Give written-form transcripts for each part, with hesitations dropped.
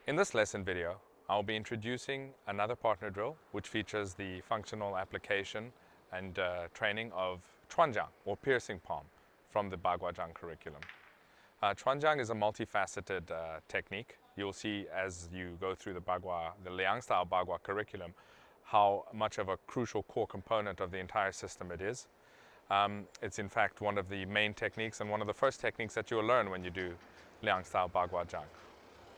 In this lesson video, I'll be introducing another partner drill which features the functional application and training of Chuan Zhang, or piercing palm, from the Bagua Zhang curriculum. Chuan Zhang is a multifaceted technique. You'll see as you go through the Liang style Bagua curriculum how much of a crucial core component of the entire system it is. It's in fact one of the main techniques and one of the first techniques that you'll learn when you do Liang style Bagua Zhang.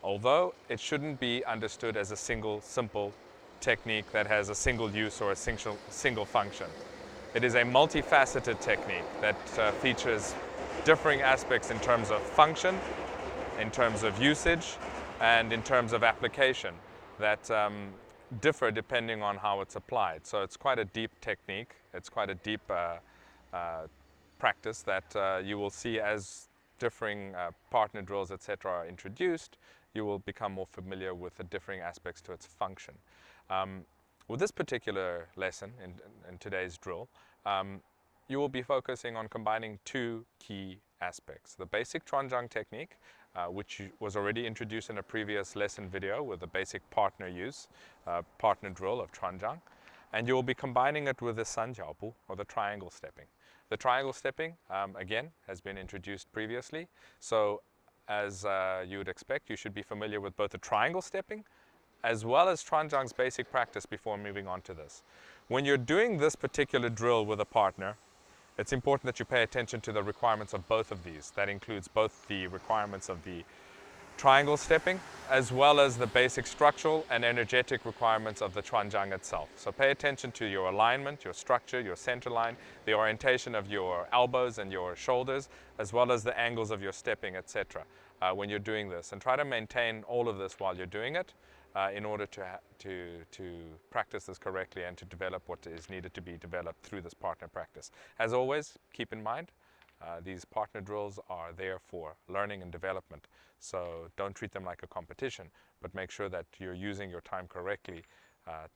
Although it shouldn't be understood as a single simple technique that has a single use or a single function. It is a multifaceted technique that features differing aspects in terms of function, in terms of usage, and in terms of application that differ depending on how it's applied. So it's quite a deep technique. It's quite a deep practice that you will see as differing partner drills, etc. are introduced. You will become more familiar with the differing aspects to its function. With this particular lesson in today's drill, you will be focusing on combining two key aspects. The basic Chuan Zhang technique, which was already introduced in a previous lesson video with the basic partner use, partner drill of Chuan Zhang, and you will be combining it with the San Jiao Bu, or the triangle stepping. The triangle stepping, again, has been introduced previously, so as you would expect, you should be familiar with both the triangle stepping as well as Chuan Zhang's basic practice before moving on to this. When you're doing this particular drill with a partner, it's important that you pay attention to the requirements of both of these. That includes both the requirements of the triangle stepping as well as the basic structural and energetic requirements of the Chuan Zhang itself. So pay attention to your alignment, your structure, your center line, the orientation of your elbows and your shoulders, as well as the angles of your stepping, etc. When you're doing this. And try to maintain all of this while you're doing it in order to practice this correctly and to develop what is needed to be developed through this partner practice. As always, keep in mind, these partner drills are there for learning and development, so don't treat them like a competition, but make sure that you're using your time correctly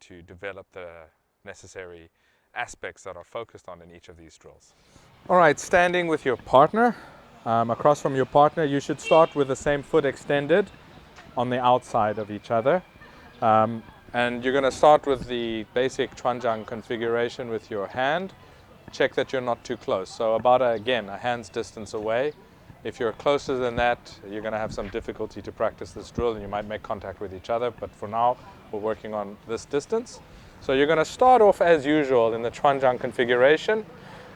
to develop the necessary aspects that are focused on in each of these drills. All right, standing with your partner, across from your partner, you should start with the same foot extended on the outside of each other. And you're going to start with the basic Chuan Zhang configuration with your hand. Check that you're not too close. So about, again, a hand's distance away. If you're closer than that, you're going to have some difficulty to practice this drill and you might make contact with each other. But for now, we're working on this distance. So you're going to start off as usual in the Chuan Zhang configuration.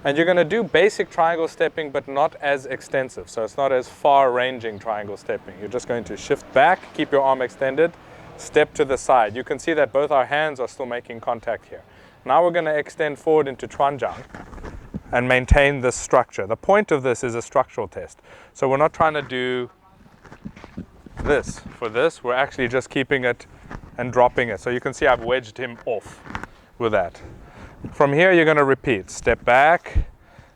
And you're going to do basic triangle stepping, but not as extensive. So it's not as far-ranging triangle stepping. You're just going to shift back, keep your arm extended, step to the side. You can see that both our hands are still making contact here. Now we're going to extend forward into Chuan Zhang and maintain this structure. The point of this is a structural test. So we're not trying to do this. For this, we're actually just keeping it and dropping it. So you can see I've wedged him off with that. From here, you're going to repeat. Step back,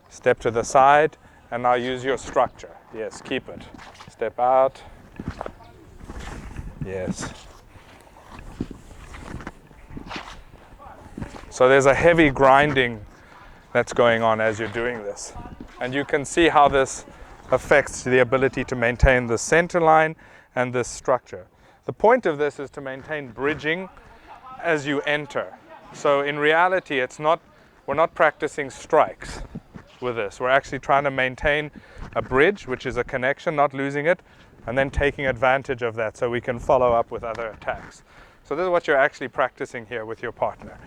step to the side, and now use your structure. Yes, keep it. Step out. Yes. So there's a heavy grinding that's going on as you're doing this. And you can see how this affects the ability to maintain the center line and this structure. The point of this is to maintain bridging as you enter. So in reality, we're not practicing strikes with this. We're actually trying to maintain a bridge, which is a connection, not losing it, and then taking advantage of that so we can follow up with other attacks. So this is what you're actually practicing here with your partner.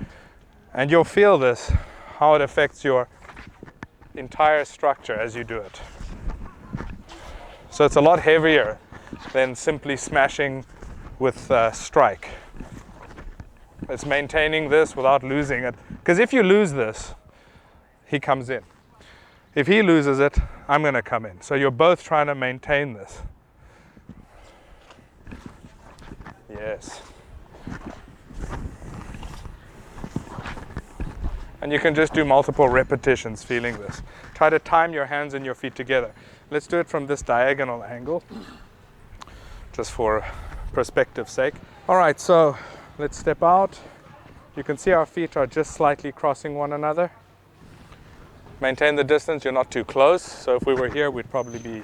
And you'll feel this, how it affects your entire structure as you do it. So it's a lot heavier than simply smashing with strike. It's maintaining this without losing it. Because if you lose this, he comes in. If he loses it, I'm going to come in. So you're both trying to maintain this. Yes. And you can just do multiple repetitions feeling this. Try to time your hands and your feet together. Let's do it from this diagonal angle, just for perspective's sake. All right, so let's step out. You can see our feet are just slightly crossing one another. Maintain the distance, you're not too close. So if we were here, we'd probably be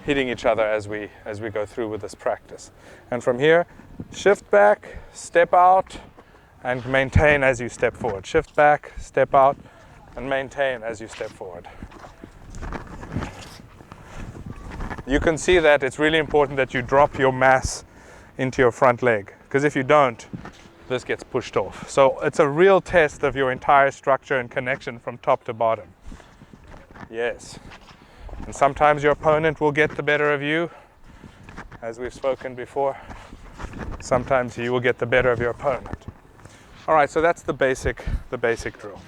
hitting each other as we go through with this practice. And from here, shift back, step out, and maintain as you step forward. Shift back, step out, and maintain as you step forward. You can see that it's really important that you drop your mass into your front leg, because if you don't, this gets pushed off. So it's a real test of your entire structure and connection from top to bottom. Yes. And sometimes your opponent will get the better of you, as we've spoken before. Sometimes you will get the better of your opponent. All right, so that's the basic drill.